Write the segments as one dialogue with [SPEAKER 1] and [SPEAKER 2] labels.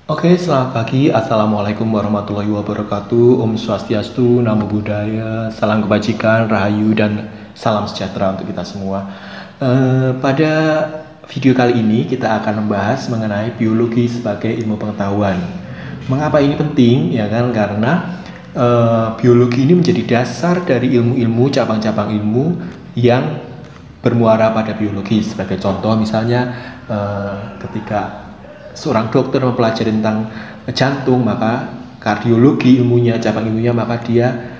[SPEAKER 1] Oke, selamat pagi. Assalamualaikum warahmatullahi wabarakatuh. Om Swastiastu, Namo Buddhaya, salam kebajikan, rahayu, dan salam sejahtera untuk kita semua. Pada video kali ini kita akan membahas mengenai biologi sebagai ilmu pengetahuan. Mengapa ini penting? Ya kan, karena biologi ini menjadi dasar dari ilmu-ilmu, cabang-cabang ilmu yang bermuara pada biologi. Sebagai contoh, misalnya ketika seorang dokter mempelajari tentang jantung, maka kardiologi ilmunya, cabang ilmunya, maka dia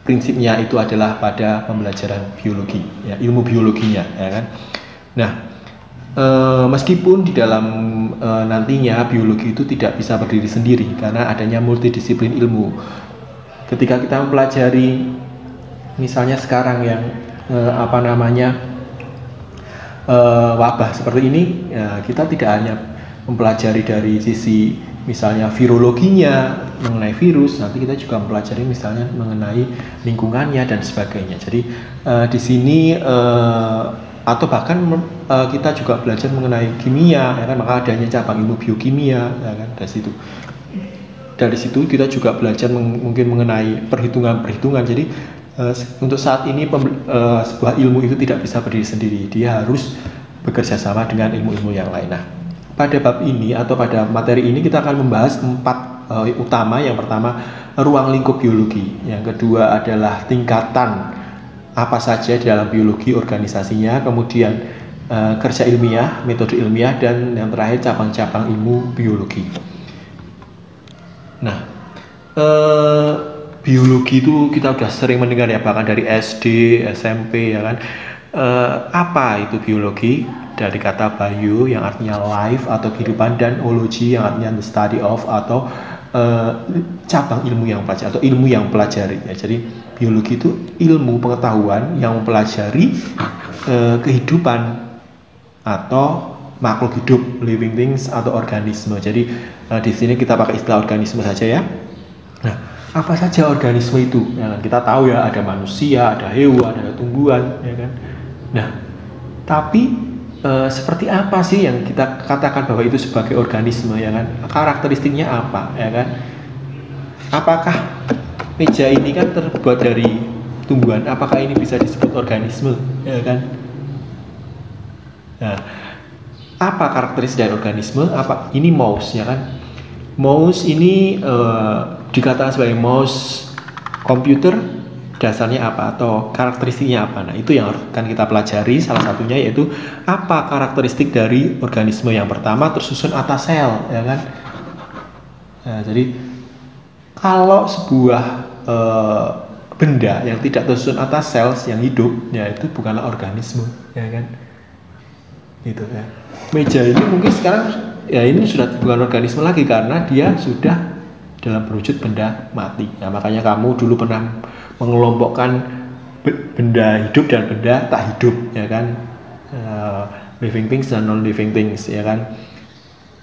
[SPEAKER 1] prinsipnya itu adalah pada pembelajaran biologi, ya, ilmu biologinya, ya kan. Nah, meskipun di dalam nantinya biologi itu tidak bisa berdiri sendiri karena adanya multidisiplin ilmu. Ketika kita mempelajari, misalnya sekarang yang wabah seperti ini, ya, kita tidak hanya mempelajari dari sisi misalnya virologinya mengenai virus, nanti kita juga mempelajari misalnya mengenai lingkungannya dan sebagainya. Jadi di sini atau bahkan kita juga belajar mengenai kimia, ya kan, maka adanya cabang ilmu biokimia, ya kan, dari situ kita juga belajar mungkin mengenai perhitungan. Jadi untuk saat ini sebuah ilmu itu tidak bisa berdiri sendiri, dia harus bekerja sama dengan ilmu-ilmu yang lain. Nah, pada bab ini atau pada materi ini kita akan membahas 4 utama. Yang pertama, ruang lingkup biologi. Yang kedua adalah tingkatan apa saja di dalam biologi, organisasinya. Kemudian kerja ilmiah, metode ilmiah, dan yang terakhir cabang-cabang ilmu biologi. Nah, biologi itu kita sudah sering mendengar, ya, bahkan dari SD, SMP, ya kan. Apa itu biologi? Dari kata bio yang artinya life atau kehidupan, dan ology yang artinya the study of atau cabang ilmu yang pelajari atau ilmu yang pelajari, ya. Jadi biologi itu ilmu pengetahuan yang mempelajari kehidupan atau makhluk hidup, living things atau organisme. Jadi di sini kita pakai istilah organisme saja, ya. Nah, apa saja organisme itu? Ya, kita tahu, ya, ada manusia, ada hewan, ada tumbuhan, ya kan. Nah, tapi seperti apa sih yang kita katakan bahwa itu sebagai organisme, ya kan? Karakteristiknya apa, ya kan? Apakah meja ini kan terbuat dari tumbuhan? Apakah ini bisa disebut organisme, ya kan? Nah, apa karakteristik dari organisme? Apa ini mouse, ya kan? Mouse ini dikatakan sebagai mouse komputer. Dasarnya apa atau karakteristiknya apa? Nah, itu yang akan kita pelajari. Salah satunya yaitu apa karakteristik dari organisme. Yang pertama, tersusun atas sel, ya kan. Nah, jadi kalau sebuah benda yang tidak tersusun atas sel yang hidup, ya itu bukanlah organisme, ya kan. Gitu, ya. Meja ini mungkin sekarang, ya, ini sudah bukan organisme lagi karena dia sudah dalam berwujud benda mati. Nah, makanya kamu dulu pernah mengelompokkan benda hidup dan benda tak hidup, ya kan, living things dan non living things, ya kan.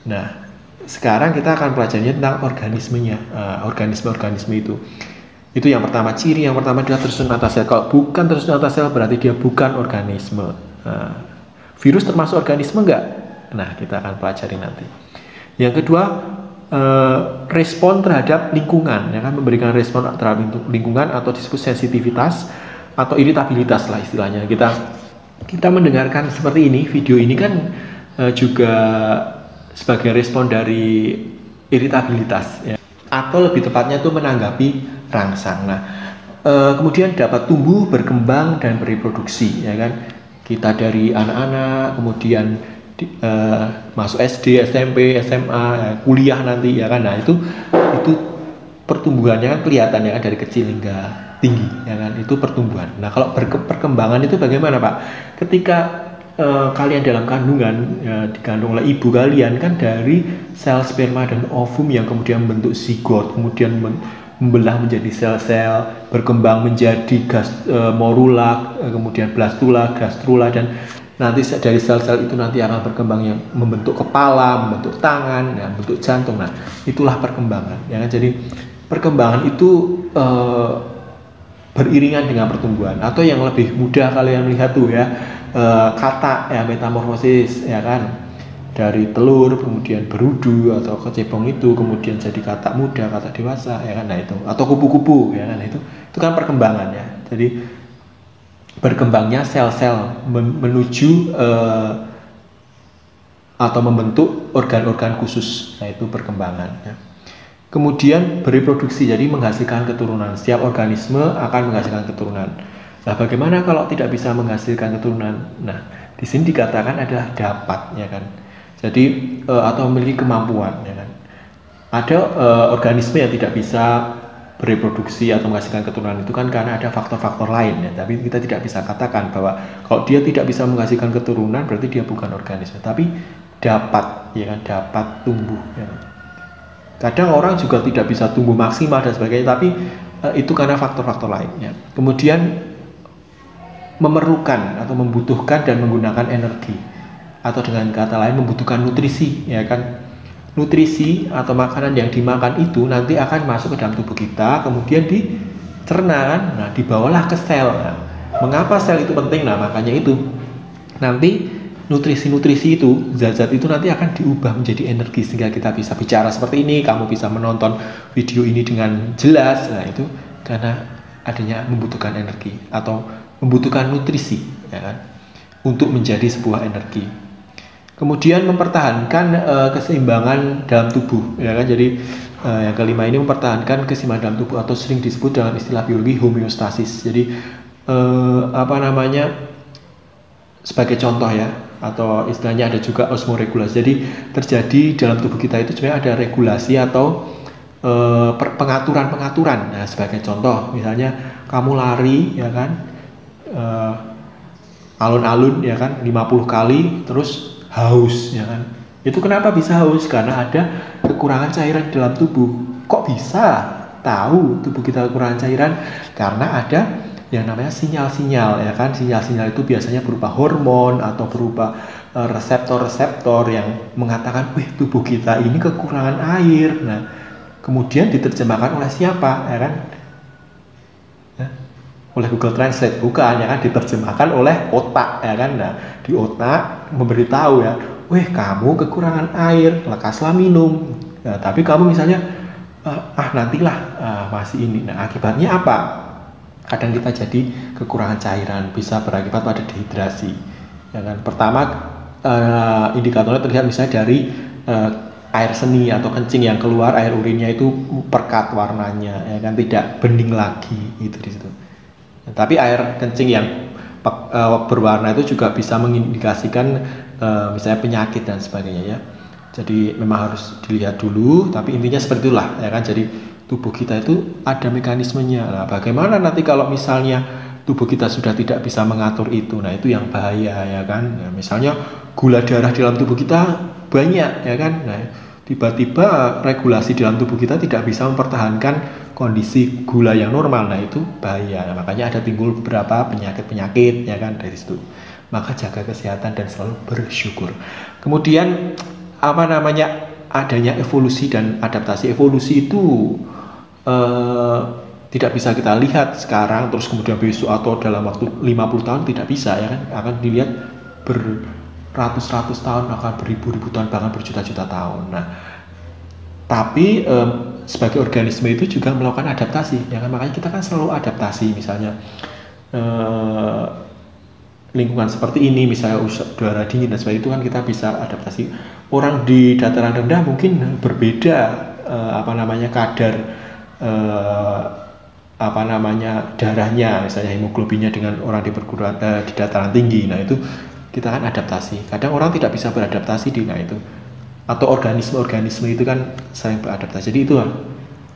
[SPEAKER 1] Nah, sekarang kita akan pelajari tentang organismenya, organisme itu yang pertama. Ciri yang pertama adalah tersusun atas sel. Kalau bukan tersusun atas sel berarti dia bukan organisme. Virus termasuk organisme enggak? Nah, kita akan pelajari nanti. Yang kedua, respon terhadap lingkungan, ya kan, memberikan respon terhadap lingkungan atau disebut sensitivitas atau iritabilitas lah istilahnya. Kita mendengarkan seperti ini, video ini kan juga sebagai respon dari iritabilitas, ya, atau lebih tepatnya itu menanggapi rangsang. Nah, kemudian dapat tumbuh, berkembang, dan bereproduksi, ya kan. Kita dari anak-anak kemudian masuk SD, SMP, SMA, kuliah nanti, ya kan. Nah, itu pertumbuhannya kan kelihatan, ya kan, dari kecil hingga tinggi, ya kan, itu pertumbuhan. Nah, kalau perkembangan itu bagaimana, Pak? Ketika kalian dalam kandungan, ya, dikandung oleh ibu kalian kan, dari sel sperma dan ovum yang kemudian membentuk zigot, kemudian membelah menjadi sel-sel, berkembang menjadi morula, kemudian blastula, gastrula, dan nanti dari sel-sel itu nanti akan berkembang yang membentuk kepala, membentuk tangan, ya, membentuk jantung. Nah, itulah perkembangan, ya kan. Jadi perkembangan itu beriringan dengan pertumbuhan, atau yang lebih mudah kalian melihat tuh, ya, kata, ya, metamorfosis, ya kan. dari telur kemudian berudu atau kecebong itu kemudian jadi katak muda, katak dewasa, ya kan, nah itu, atau kupu-kupu, ya kan, nah itu kan perkembangan ya. Jadi berkembangnya sel-sel menuju atau membentuk organ-organ khusus, nah itu perkembangan ya. Kemudian bereproduksi, jadi menghasilkan keturunan. Setiap organisme akan menghasilkan keturunan. Nah, bagaimana kalau tidak bisa menghasilkan keturunan? Nah, di sini dikatakan adalah dapat, ya kan. Jadi atau memiliki kemampuan, ya kan. Ada organisme yang tidak bisa bereproduksi atau menghasilkan keturunan itu kan karena ada faktor-faktor lain, ya. Tapi kita tidak bisa katakan bahwa kalau dia tidak bisa menghasilkan keturunan berarti dia bukan organisme. Tapi dapat, ya kan, dapat tumbuh, ya kan. Kadang orang juga tidak bisa tumbuh maksimal dan sebagainya, tapi itu karena faktor-faktor lainnya. Kemudian memerlukan atau membutuhkan dan menggunakan energi, atau dengan kata lain membutuhkan nutrisi, ya kan. Nutrisi atau makanan yang dimakan itu nanti akan masuk ke dalam tubuh kita, kemudian dicerna kan. Nah, dibawalah ke sel. Nah, mengapa sel itu penting? Nah, makanya itu nanti nutrisi-nutrisi itu, zat-zat itu nanti akan diubah menjadi energi sehingga kita bisa bicara seperti ini, kamu bisa menonton video ini dengan jelas. Nah, itu karena adanya membutuhkan energi atau membutuhkan nutrisi, ya kan, untuk menjadi sebuah energi. Kemudian mempertahankan keseimbangan dalam tubuh, ya kan. Jadi yang kelima ini mempertahankan keseimbangan dalam tubuh atau sering disebut dalam istilah biologi homeostasis. Jadi sebagai contoh ya, atau istilahnya ada juga osmoregulasi. Jadi terjadi dalam tubuh kita itu sebenarnya ada regulasi atau pengaturan-pengaturan. Nah, sebagai contoh misalnya kamu lari, ya kan, alun-alun, ya kan, 50 kali terus haus, ya kan. Itu kenapa bisa haus? Karena ada kekurangan cairan di dalam tubuh. Kok bisa tahu tubuh kita kekurangan cairan? Karena ada yang namanya sinyal-sinyal, ya kan. Sinyal-sinyal itu biasanya berupa hormon atau berupa reseptor-reseptor yang mengatakan, wih, tubuh kita ini kekurangan air. Nah, kemudian diterjemahkan oleh siapa, ya kan? Ya, oleh Google Translate, bukan, ya kan, diterjemahkan oleh otak, ya kan. Nah, di otak memberitahu, ya, wih, kamu kekurangan air, lekaslah minum. Nah, tapi kamu misalnya nantilah, masih ini. Nah, akibatnya apa? Kadang kita jadi kekurangan cairan, bisa berakibat pada dehidrasi, ya kan. Pertama, indikatornya terlihat misalnya dari air seni atau kencing yang keluar, air urinnya itu pekat warnanya, ya kan, tidak bening lagi, itu di situ. Nah, tapi air kencing yang berwarna itu juga bisa mengindikasikan misalnya penyakit dan sebagainya, ya. Jadi memang harus dilihat dulu, tapi intinya seperti itulah, ya kan. Jadi tubuh kita itu ada mekanismenya. Nah, bagaimana nanti kalau misalnya tubuh kita sudah tidak bisa mengatur itu? Nah, itu yang bahaya, ya kan. Nah, misalnya gula darah di dalam tubuh kita banyak, ya kan. Nah, tiba-tiba regulasi dalam tubuh kita tidak bisa mempertahankan kondisi gula yang normal. Nah, itu bahaya. Nah, makanya ada timbul beberapa penyakit-penyakit, ya kan, dari situ. Maka jaga kesehatan dan selalu bersyukur. Kemudian adanya evolusi dan adaptasi. Evolusi itu tidak bisa kita lihat sekarang terus kemudian besok atau dalam waktu 50 tahun, tidak bisa, ya kan. Akan dilihat beratus-ratus tahun, akan beribu-ribu tahun, bahkan berjuta-juta tahun. Nah, tapi sebagai organisme itu juga melakukan adaptasi, ya kan. Makanya kita kan selalu adaptasi, misalnya lingkungan seperti ini, misalnya udara dingin dan sebagainya, itu kan kita bisa adaptasi. Orang di dataran rendah mungkin berbeda kadar darahnya, misalnya hemoglobinnya dengan orang di dataran tinggi. Nah, itu kita kan adaptasi. Kadang orang tidak bisa beradaptasi nah itu. Atau organisme-organisme itu kan sering beradaptasi. Jadi itu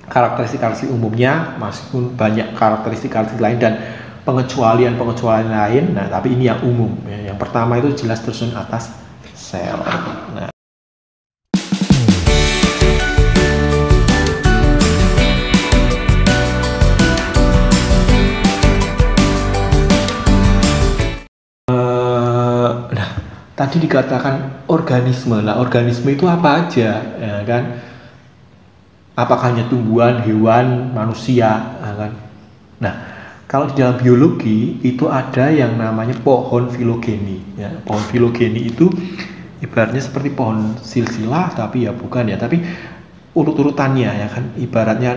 [SPEAKER 1] karakteristik-karakteristik umumnya, meskipun banyak karakteristik-karakteristik lain dan pengecualian lain. Nah, tapi ini yang umum, ya. Yang pertama itu jelas tersusun atas sel. Nah, tadi dikatakan organisme. Nah, organisme itu apa aja, ya kan? Apakah hanya tumbuhan, hewan, manusia, ya kan? Nah, kalau di dalam biologi itu ada yang namanya pohon filogeni, ya. Pohon filogeni itu ibaratnya seperti pohon silsilah, tapi ya bukan ya, tapi urut-urutannya ya kan, ibaratnya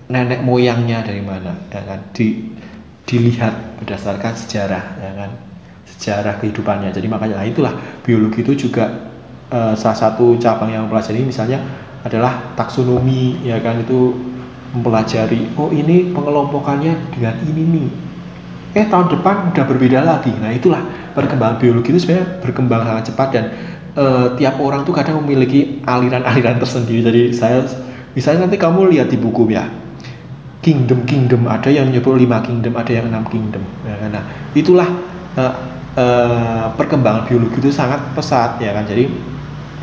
[SPEAKER 1] nenek moyangnya dari mana ya kan, dilihat berdasarkan sejarah ya kan, sejarah kehidupannya. Jadi makanya itulah biologi itu juga salah satu cabang yang mempelajari misalnya adalah taksonomi ya kan, itu mempelajari oh ini pengelompokannya dengan ini nih, tahun depan udah berbeda lagi. Nah itulah perkembangan biologi itu sebenarnya berkembang sangat cepat, dan tiap orang tuh kadang memiliki aliran-aliran tersendiri. Jadi saya misalnya nanti kamu lihat di buku ya, kingdom ada yang menyebut 5 kingdom, ada yang 6 kingdom ya kan? Nah itulah perkembangan biologi itu sangat pesat ya kan. Jadi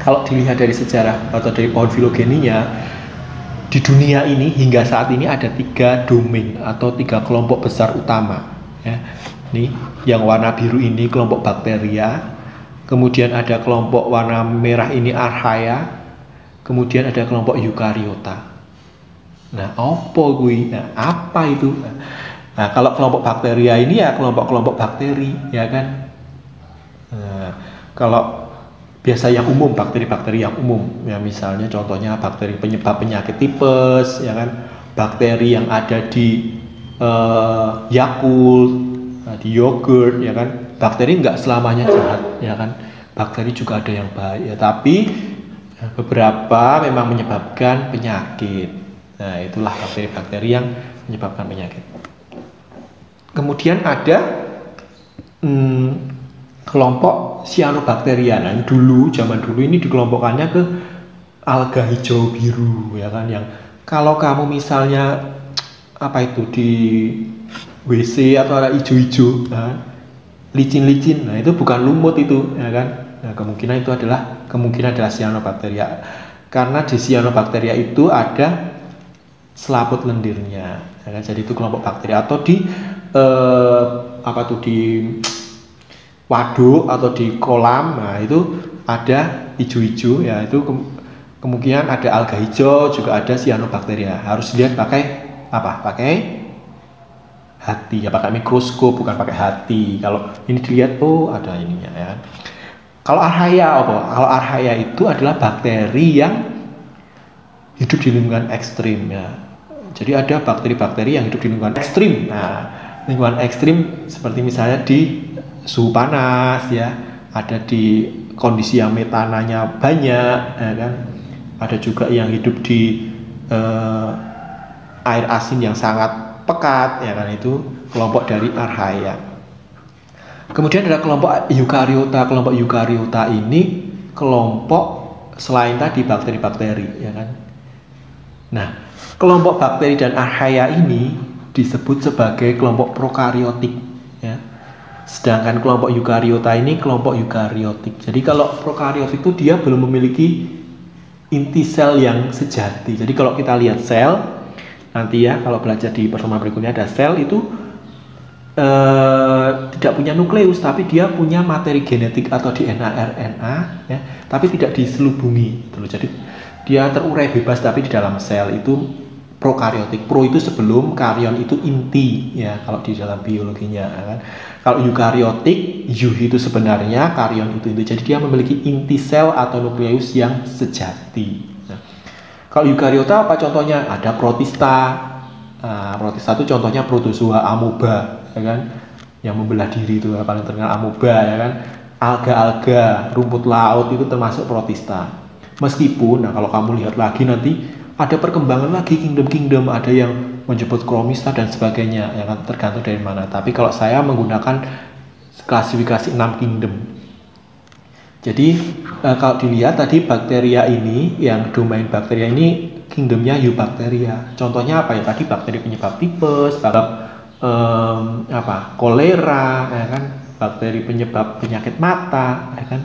[SPEAKER 1] kalau dilihat dari sejarah atau dari pohon filogeninya, di dunia ini hingga saat ini ada 3 domain atau 3 kelompok besar utama ya. Nih yang warna biru ini kelompok bakteria, kemudian ada kelompok warna merah ini archaea, kemudian ada kelompok eukariota. Nah apa itu? Nah kalau kelompok bakteria ini ya kelompok-kelompok bakteri ya kan. Nah, kalau biasa yang umum, bakteri-bakteri yang umum ya, misalnya contohnya bakteri penyebab penyakit tipes ya kan, bakteri yang ada di Yakult, di yogurt ya kan. Bakteri nggak selamanya jahat ya kan, bakteri juga ada yang baik ya, tapi beberapa memang menyebabkan penyakit. Nah itulah bakteri-bakteri yang menyebabkan penyakit. Kemudian ada kelompok cyanobacteria. Nah zaman dulu ini dikelompokkannya ke alga hijau biru ya kan, yang kalau kamu misalnya di WC atau ada hijau-hijau licin-licin, nah itu bukan lumut itu ya kan. Nah kemungkinan adalah cyanobacteria, karena di cyanobacteria itu ada selaput lendirnya ya kan. Jadi itu kelompok bakteri. Atau di di waduk atau di kolam, nah itu ada hijau-hijau ya, itu kemungkinan ada alga hijau, juga ada cyanobacteria. Harus dilihat pakai hati ya, pakai mikroskop, bukan pakai hati. Kalau ini dilihat ada ininya ya. Kalau archaea itu adalah bakteri yang hidup di lingkungan ekstrim ya. Jadi ada bakteri-bakteri yang hidup di lingkungan ekstrim. Nah lingkungan ekstrim seperti misalnya di suhu panas ya, ada di kondisi yang metananya banyak ya kan, ada juga yang hidup di air asin yang sangat pekat ya kan, itu kelompok dari archaea. Kemudian ada kelompok eukariota. Kelompok eukariota ini kelompok selain tadi bakteri-bakteri ya kan. Nah kelompok bakteri dan archaea ini disebut sebagai kelompok prokariotik ya. Sedangkan kelompok eukariota ini kelompok eukariotik. Jadi kalau prokariotik itu dia belum memiliki inti sel yang sejati. Jadi kalau kita lihat sel nanti ya, kalau belajar di pertemuan berikutnya, ada sel itu tidak punya nukleus, tapi dia punya materi genetik atau DNA RNA ya, tapi tidak diselubungi. Jadi dia terurai bebas tapi di dalam sel. Itu prokariotik. Pro itu sebelum, karion itu inti ya kalau di dalam biologinya kan. Kalau eukariotik, itu sebenarnya, karion itu inti. Jadi dia memiliki inti sel atau nukleus yang sejati. Nah, kalau eukariota apa contohnya? Ada protista. Nah, protista itu contohnya protozoa amoeba ya kan, yang membelah diri itu paling terkenal amoeba ya kan. Alga-alga, rumput laut itu termasuk protista. Meskipun, nah kalau kamu lihat lagi nanti ada perkembangan lagi kingdom-kingdom, ada yang menyebut kromista dan sebagainya ya kan, tergantung dari mana. Tapi kalau saya menggunakan klasifikasi 6 kingdom. Jadi kalau dilihat tadi bakteria ini, yang domain bakteria ini kingdomnya Eubacteria. Contohnya apa ya tadi, bakteri penyebab tipes, kolera ya kan, bakteri penyebab penyakit mata ya kan.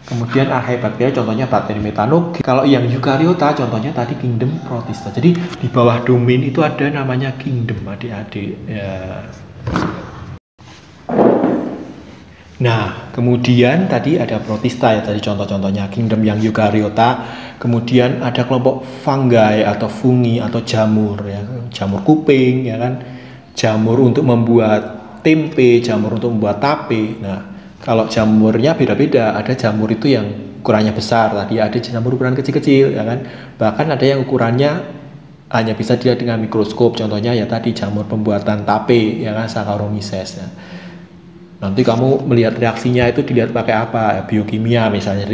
[SPEAKER 1] Kemudian archaebacteria contohnya bakteri metanogen. Kalau yang eukariota contohnya tadi kingdom protista. Jadi di bawah domain itu ada namanya kingdom, adik-adik ya. Nah kemudian tadi ada protista ya, tadi contoh-contohnya kingdom yang eukariota. Kemudian ada kelompok fungi atau fungi atau jamur ya, jamur kuping ya kan, jamur untuk membuat tempe, jamur untuk membuat tape. Nah kalau jamurnya beda-beda, ada jamur itu yang ukurannya besar, tadi ada jamur ukuran kecil-kecil, ya kan. Bahkan ada yang ukurannya hanya bisa dilihat dengan mikroskop, contohnya ya tadi jamur pembuatan tape, ya kan, Saccharomyces. Ya. Nanti kamu melihat reaksinya itu dilihat pakai apa, biokimia misalnya.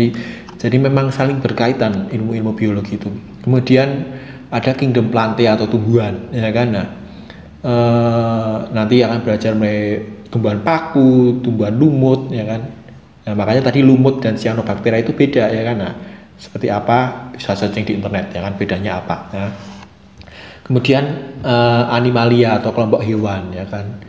[SPEAKER 1] Jadi memang saling berkaitan ilmu-ilmu biologi itu. Kemudian ada kingdom plantae atau tumbuhan, ya kan. Nah, nanti akan belajar mengenai tumbuhan paku, tumbuhan lumut, ya kan. Nah, makanya tadi lumut dan cyanobacteria itu beda, ya kan. Nah, seperti apa bisa searching di internet, ya kan, bedanya apa. Ya. Kemudian animalia atau kelompok hewan, ya kan.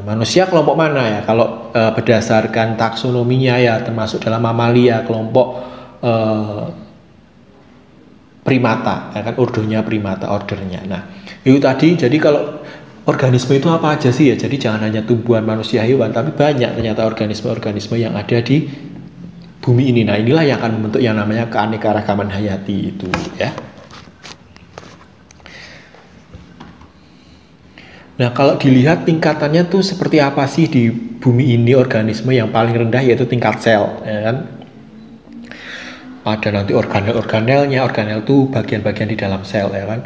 [SPEAKER 1] Manusia kelompok mana ya? Kalau berdasarkan taksonominya ya termasuk dalam mamalia, kelompok primata, ya kan, ordonya primata, ordernya. Nah, itu tadi. Jadi kalau organisme itu apa aja sih ya? Jadi jangan hanya tumbuhan, manusia, hewan, tapi banyak ternyata organisme-organisme yang ada di bumi ini. Nah, inilah yang akan membentuk yang namanya keanekaragaman hayati itu, ya. Nah, kalau dilihat tingkatannya tuh seperti apa sih di bumi ini organisme yang paling rendah yaitu tingkat sel, ya kan? Ada nanti organel-organelnya, organel itu bagian-bagian di dalam sel, ya kan?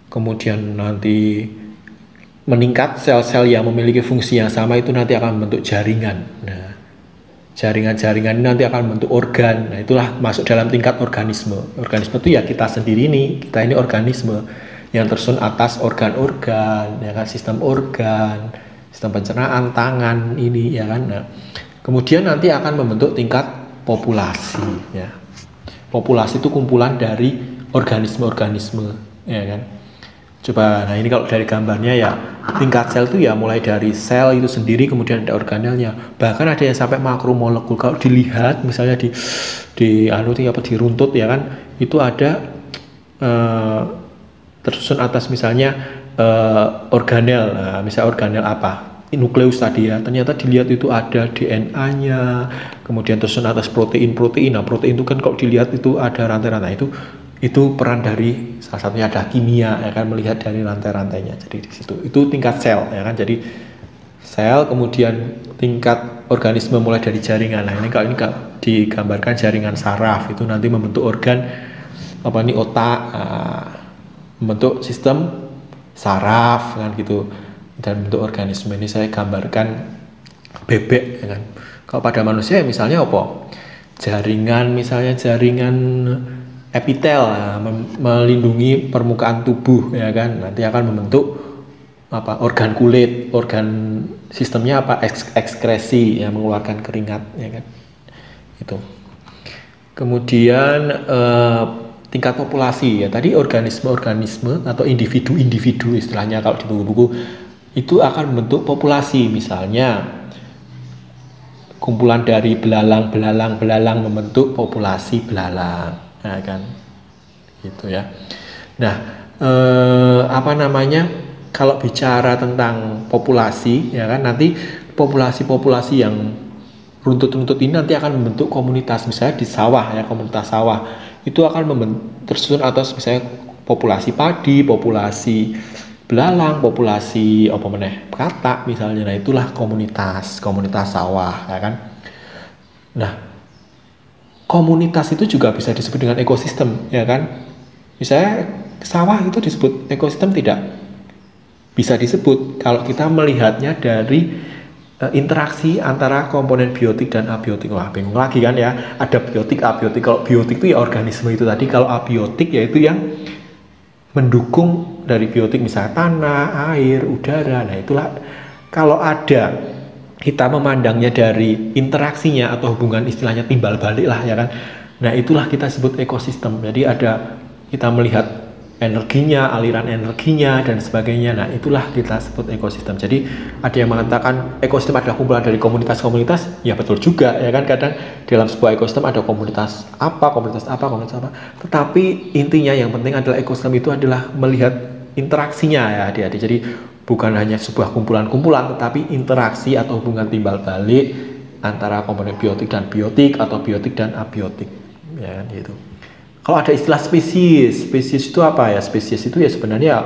[SPEAKER 1] Kemudian nanti meningkat sel-sel yang memiliki fungsi yang sama itu nanti akan membentuk jaringan. Nah, jaringan-jaringan ini nanti akan membentuk organ. Nah, itulah masuk dalam tingkat organisme. Organisme itu ya kita sendiri nih, kita ini organisme yang tersusun atas organ-organ, ya kan, sistem organ, sistem pencernaan, tangan ini, ya kan. Nah, kemudian nanti akan membentuk tingkat populasi, ya. Populasi itu kumpulan dari organisme-organisme, ya kan. Coba, nah ini kalau dari gambarnya ya tingkat sel itu ya mulai dari sel itu sendiri, kemudian ada organelnya, bahkan ada yang sampai makromolekul. Kalau dilihat misalnya di runtut, ya kan, itu ada tersusun atas misalnya organel. Nah, misalnya organel apa, nukleus tadi ya, ternyata dilihat itu ada DNA-nya, kemudian tersusun atas protein-protein. Nah, protein itu kan kalau dilihat itu ada rantai-rantai, itu peran dari salah satunya ada kimia, ya kan, melihat dari rantai-rantainya. Jadi di situ itu tingkat sel, ya kan. Jadi sel, kemudian tingkat organisme mulai dari jaringan. Nah, ini kalau ini digambarkan jaringan saraf itu nanti membentuk organ apa ini, otak. Membentuk sistem saraf kan gitu, dan bentuk organisme ini saya gambarkan bebek, ya kan. Kalau pada manusia misalnya apa, jaringan, misalnya jaringan epitel, melindungi permukaan tubuh, ya kan, nanti akan membentuk apa, organ kulit, organ sistemnya apa, ekskresi, yang mengeluarkan keringat, ya kan, itu. Kemudian tingkat populasi ya tadi, organisme-organisme atau individu-individu istilahnya kalau di buku-buku itu akan membentuk populasi. Misalnya kumpulan dari belalang membentuk populasi belalang, ya kan, gitu ya. Nah, kalau bicara tentang populasi, ya kan, nanti populasi-populasi yang runtut-runtut ini nanti akan membentuk komunitas. Misalnya di sawah ya, komunitas sawah itu akan tersusun atas misalnya populasi padi, populasi belalang, populasi katak misalnya. Nah, itulah komunitas sawah, ya kan. Nah, komunitas itu juga bisa disebut dengan ekosistem, ya kan. Misalnya sawah itu disebut ekosistem tidak? Bisa disebut kalau kita melihatnya dari interaksi antara komponen biotik dan abiotik. Wah, bingung lagi kan ya, ada biotik, abiotik. Kalau biotik itu ya organisme itu tadi, kalau abiotik yaitu yang mendukung dari biotik, misalnya tanah, air, udara. Nah, itulah kalau ada, kita memandangnya dari interaksinya atau hubungan istilahnya timbal balik lah, ya kan. Nah, itulah kita sebut ekosistem. Jadi ada, kita melihat energinya, aliran energinya dan sebagainya. Nah, itulah kita sebut ekosistem. Jadi ada yang mengatakan ekosistem adalah kumpulan dari komunitas-komunitas. Ya betul juga, ya kan. Kadang dalam sebuah ekosistem ada komunitas apa. Tetapi intinya yang penting adalah ekosistem itu adalah melihat interaksinya ya adik-adik. Jadi bukan hanya sebuah kumpulan-kumpulan, tetapi interaksi atau hubungan timbal balik antara komponen biotik dan biotik atau biotik dan abiotik. Ya kan, gitu. Kalau ada istilah spesies itu apa ya? Spesies itu ya sebenarnya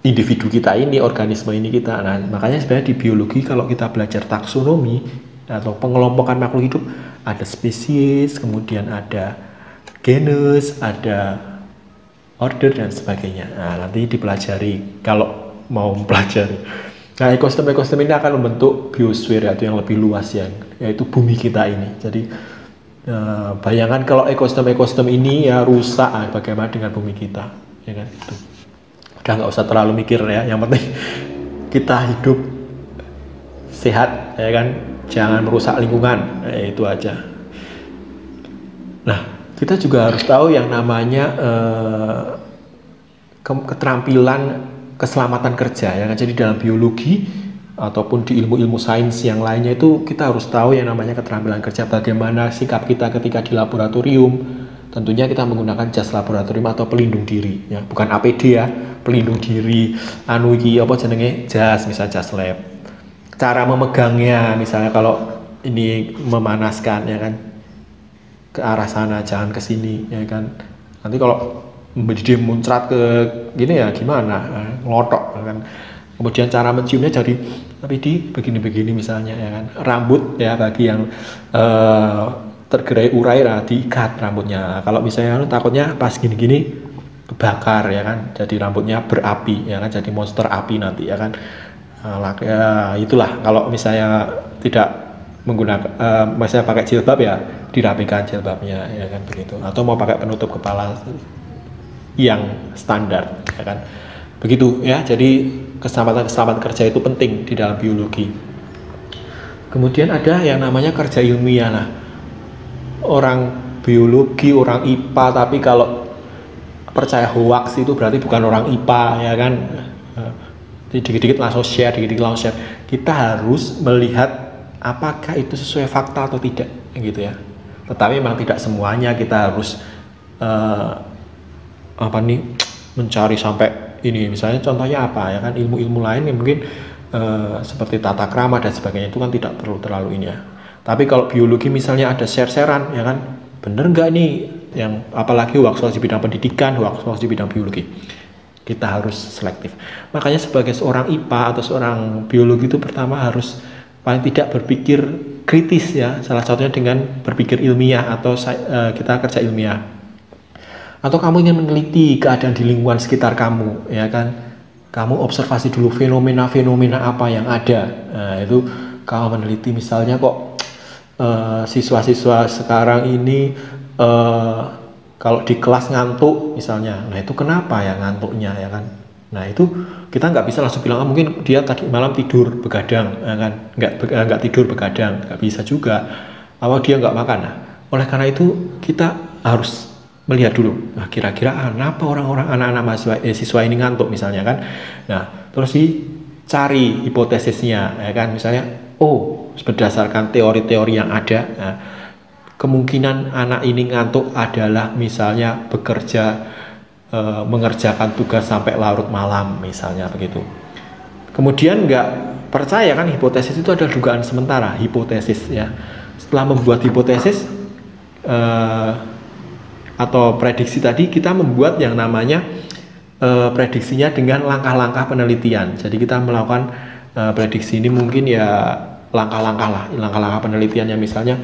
[SPEAKER 1] individu kita ini, organisme ini kita. Nah, makanya sebenarnya di biologi kalau kita belajar taksonomi atau pengelompokan makhluk hidup, ada spesies, kemudian ada genus, ada order dan sebagainya. Nah, nanti dipelajari kalau mau mempelajari. Nah, ekosistem ini akan membentuk biosphere atau yang lebih luas yaitu bumi kita ini. Jadi bayangkan kalau ekosistem ini ya rusak, bagaimana dengan bumi kita, ya kan? Gitu. Udah nggak usah terlalu mikir ya. Yang penting kita hidup sehat, ya kan? Jangan merusak lingkungan, itu aja. Nah, kita juga harus tahu yang namanya keterampilan keselamatan kerja, ya kan? Jadi dalam biologi ataupun di ilmu-ilmu sains yang lainnya itu kita harus tahu yang namanya keterampilan kerja, bagaimana sikap kita ketika di laboratorium. Tentunya kita menggunakan jas laboratorium atau pelindung diri, ya, bukan APD ya, pelindung diri, jas, misalnya jas lab. Cara memegangnya, misalnya kalau ini memanaskan, ya kan, ke arah sana, jangan ke sini, ya kan. Nanti kalau dia muncrat ke gini ya gimana, ngelotok, ya kan. Kemudian cara menciumnya jadi begini-begini misalnya, ya kan. Rambut ya bagi yang tergerai urai diikat rambutnya. Kalau misalnya takutnya pas gini-gini kebakar, ya kan. Jadi rambutnya berapi, ya kan. Jadi monster api nanti, ya kan. Ya itulah kalau misalnya tidak menggunakan misalnya pakai jilbab ya dirapikan jilbabnya, ya kan, begitu. Atau mau pakai penutup kepala yang standar, ya kan. Begitu ya. Jadi keselamatan kerja itu penting di dalam biologi. Kemudian ada yang namanya kerja ilmiah. Nah, orang biologi, orang IPA, tapi kalau percaya hoax itu berarti bukan orang IPA, ya kan. Dikit-dikit langsung share. Kita harus melihat apakah itu sesuai fakta atau tidak, gitu ya. Tetapi memang tidak semuanya kita harus mencari sampai ini. Misalnya contohnya apa, ya kan, ilmu-ilmu lain yang mungkin seperti tata krama dan sebagainya itu kan tidak perlu terlalu ini ya. Tapi kalau biologi misalnya ada share-sharean, ya kan, bener nggak nih, yang apalagi hoax di bidang pendidikan, hoax di bidang biologi, kita harus selektif. Makanya sebagai seorang IPA atau seorang biologi itu pertama harus paling tidak berpikir kritis, ya, salah satunya dengan berpikir ilmiah atau kita kerja ilmiah. Atau kamu ingin meneliti keadaan di lingkungan sekitar kamu, ya kan, kamu observasi dulu fenomena-fenomena apa yang ada. Nah, itu kamu meneliti misalnya kok siswa-siswa sekarang ini kalau di kelas ngantuk misalnya, nah itu kenapa ya ngantuknya, ya kan. Nah itu kita nggak bisa langsung bilang mungkin dia tadi malam tidur begadang, ya kan, nggak tidur begadang, nggak bisa juga. Apa dia nggak makan? Nah, oleh karena itu kita harus melihat dulu, nah kira-kira kenapa orang-orang anak-anak siswa ini ngantuk misalnya kan. Nah terus dicari hipotesisnya, ya kan, misalnya berdasarkan teori-teori yang ada, nah, kemungkinan anak ini ngantuk adalah misalnya bekerja mengerjakan tugas sampai larut malam misalnya begitu. Kemudian nggak percaya kan, hipotesis itu adalah dugaan sementara, hipotesis ya. Setelah membuat hipotesis atau prediksi tadi, kita membuat yang namanya prediksinya dengan langkah-langkah penelitian. Jadi kita melakukan prediksi ini mungkin ya langkah-langkah penelitiannya, misalnya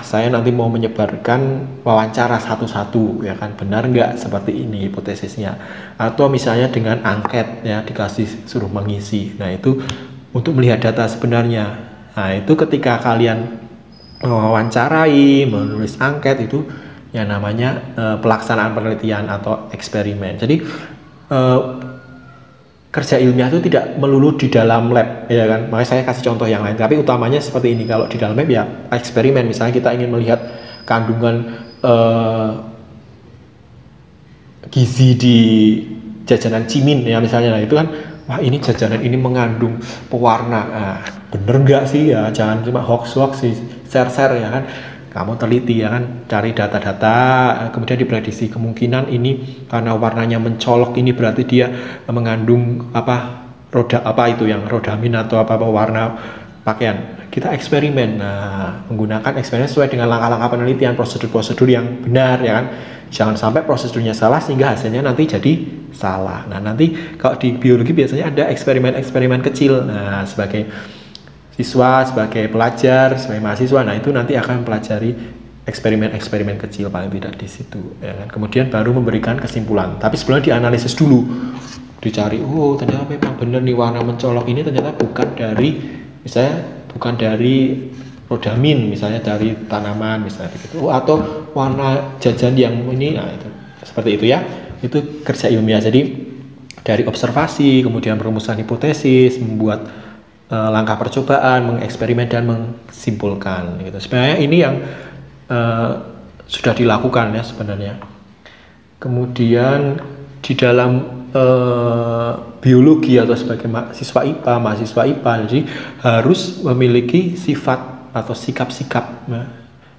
[SPEAKER 1] saya nanti mau menyebarkan wawancara satu-satu, ya kan, benar nggak seperti ini hipotesisnya. Atau misalnya dengan angket, ya, dikasih suruh mengisi. Nah itu untuk melihat data sebenarnya. Nah itu ketika kalian mewawancarai, menulis angket, itu yang namanya pelaksanaan penelitian atau eksperimen. Jadi kerja ilmiah itu tidak melulu di dalam lab, ya kan. Makanya saya kasih contoh yang lain, tapi utamanya seperti ini. Kalau di dalam lab ya eksperimen, misalnya kita ingin melihat kandungan gizi di jajanan Cimin, ya misalnya. Nah itu kan, wah ini jajanan ini mengandung pewarna, bener nggak sih, ya jangan cuma hoax sih, share ya kan. Kamu teliti, ya kan, cari data-data, kemudian diprediksi kemungkinan ini karena warnanya mencolok, ini berarti dia mengandung rodamin atau warna pakaian. Kita eksperimen, menggunakan eksperimen sesuai dengan langkah-langkah penelitian, prosedur-prosedur yang benar, ya kan. Jangan sampai prosedurnya salah sehingga hasilnya nanti jadi salah. Nah nanti kalau di biologi biasanya ada eksperimen-eksperimen kecil, nah sebagai siswa, sebagai pelajar, sebagai mahasiswa. Nah itu nanti akan mempelajari eksperimen-eksperimen kecil paling tidak di situ, ya kan? Kemudian baru memberikan kesimpulan. Tapi sebelumnya dianalisis dulu, dicari, oh ternyata memang benar nih warna mencolok ini ternyata bukan dari, misalnya bukan dari rodamin, misalnya dari tanaman, misalnya begitu. Oh, atau warna jajan yang ini, nah itu seperti itu ya. Itu kerja ilmiah. Jadi dari observasi, kemudian perumusan hipotesis, membuat langkah percobaan, mengeksperimen dan menyimpulkan. Gitu. Sebenarnya ini yang sudah dilakukan ya sebenarnya. Kemudian di dalam biologi atau sebagai mahasiswa IPA, jadi harus memiliki sifat atau sikap-sikap ya,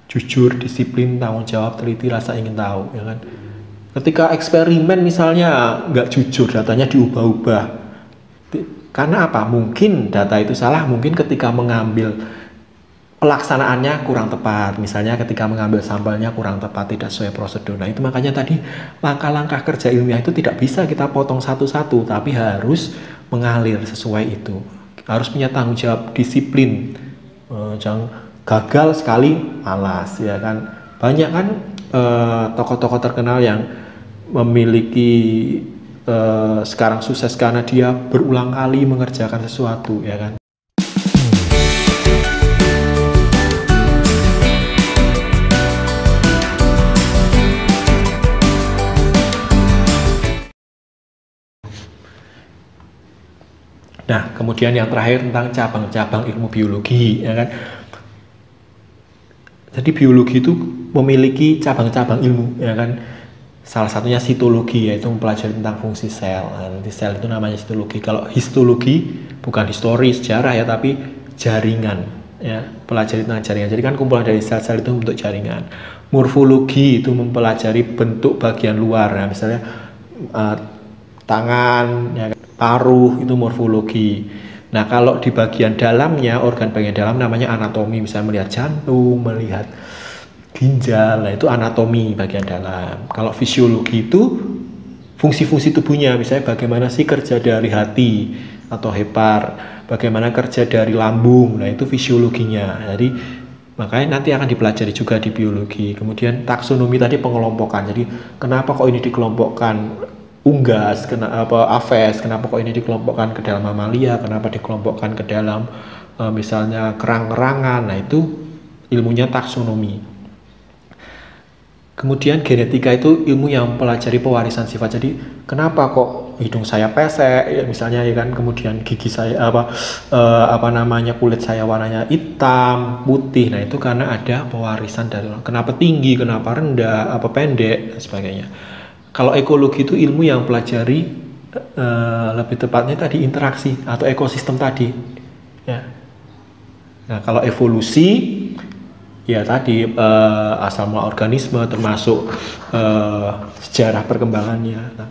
[SPEAKER 1] jujur, disiplin, tanggung jawab, teliti, rasa ingin tahu, ya kan. Ketika eksperimen misalnya nggak jujur, datanya diubah-ubah. Karena apa? Mungkin data itu salah, mungkin ketika mengambil pelaksanaannya kurang tepat, misalnya ketika mengambil sampelnya kurang tepat, tidak sesuai prosedur. Nah itu makanya tadi langkah-langkah kerja ilmiah itu tidak bisa kita potong satu-satu, tapi harus mengalir sesuai itu. Harus punya tanggung jawab, disiplin, jangan gagal sekali malas, ya kan. Banyak kan tokoh-tokoh terkenal yang memiliki sekarang sukses karena dia berulang kali mengerjakan sesuatu, ya kan. Nah, kemudian yang terakhir tentang cabang-cabang ilmu biologi, ya kan. Jadi biologi itu memiliki cabang-cabang ilmu, ya kan. Salah satunya sitologi, yaitu mempelajari tentang fungsi sel. Nah, nanti sel itu namanya sitologi. Kalau histologi bukan histori sejarah ya, tapi jaringan, ya, pelajari tentang jaringan. Jadi kan kumpulan dari sel-sel itu bentuk jaringan. Morfologi itu mempelajari bentuk bagian luar, ya, misalnya tangan, ya, paruh, itu morfologi. Nah kalau di bagian dalamnya, organ bagian dalam namanya anatomi, misalnya melihat jantung, melihat ginjal, nah itu anatomi bagian dalam. Kalau fisiologi itu fungsi-fungsi tubuhnya, misalnya bagaimana sih kerja dari hati atau hepar, bagaimana kerja dari lambung, nah itu fisiologinya. Jadi makanya nanti akan dipelajari juga di biologi. Kemudian taksonomi tadi pengelompokan, jadi kenapa kok ini dikelompokkan unggas, kenapa aves, kenapa kok ini dikelompokkan ke dalam mamalia, kenapa dikelompokkan ke dalam misalnya kerang-kerangan, nah itu ilmunya taksonomi. Kemudian genetika itu ilmu yang mempelajari pewarisan sifat. Jadi kenapa kok hidung saya pesek, ya, misalnya, ya kan. Kemudian gigi saya kulit saya warnanya hitam, putih. Nah itu karena ada pewarisan dari orang. Kenapa tinggi, kenapa rendah, apa pendek dan sebagainya. Kalau ekologi itu ilmu yang pelajari lebih tepatnya tadi interaksi atau ekosistem tadi. Ya. Nah kalau evolusi ya tadi asal mula organisme termasuk sejarah perkembangannya. Nah,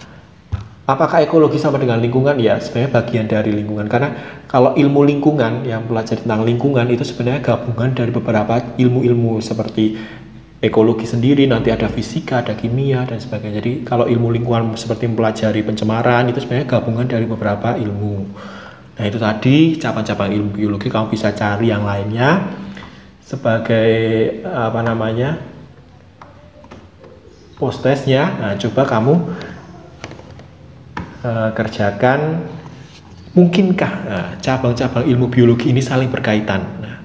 [SPEAKER 1] apakah ekologi sama dengan lingkungan? Ya sebenarnya bagian dari lingkungan, karena kalau ilmu lingkungan yang belajar tentang lingkungan itu sebenarnya gabungan dari beberapa ilmu-ilmu seperti ekologi sendiri, nanti ada fisika, ada kimia dan sebagainya. Jadi kalau ilmu lingkungan seperti mempelajari pencemaran itu sebenarnya gabungan dari beberapa ilmu. Nah itu tadi cabang-cabang ilmu biologi, kamu bisa cari yang lainnya sebagai post testnya. Nah coba kamu kerjakan, mungkinkah cabang-cabang ilmu biologi ini saling berkaitan. Nah,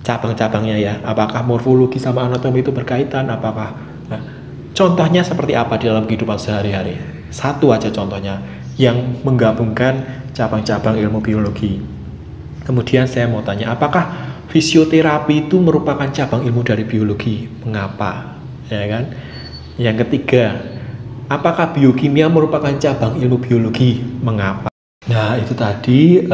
[SPEAKER 1] cabang-cabangnya ya, apakah morfologi sama anatomi itu berkaitan, apakah contohnya seperti apa di dalam kehidupan sehari-hari. Satu aja contohnya yang menggabungkan cabang-cabang ilmu biologi. Kemudian saya mau tanya, apakah fisioterapi itu merupakan cabang ilmu dari biologi? Mengapa? Ya kan? Yang ketiga, apakah biokimia merupakan cabang ilmu biologi? Mengapa? Nah, itu tadi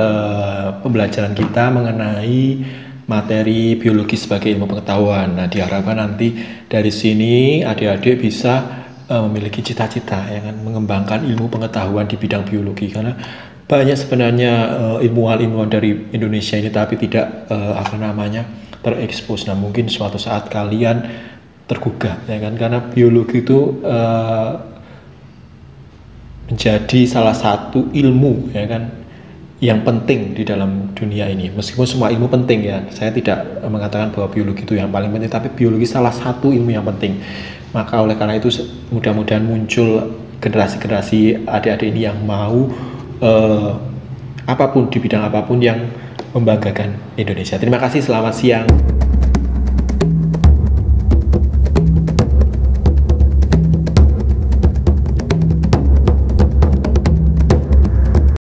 [SPEAKER 1] pembelajaran kita mengenai materi biologi sebagai ilmu pengetahuan. Nah, diharapkan nanti dari sini adik-adik bisa memiliki cita-cita, ya kan, mengembangkan ilmu pengetahuan di bidang biologi, karena banyak sebenarnya ilmuwan-ilmuwan dari Indonesia ini tapi tidak terekspos. Nah mungkin suatu saat kalian tergugah, ya kan, karena biologi itu menjadi salah satu ilmu, ya kan, yang penting di dalam dunia ini. Meskipun semua ilmu penting ya, saya tidak mengatakan bahwa biologi itu yang paling penting, tapi biologi salah satu ilmu yang penting. Maka oleh karena itu mudah-mudahan muncul generasi-generasi adik-adik ini yang mau apapun di bidang apapun yang membanggakan Indonesia. Terima kasih, selamat siang.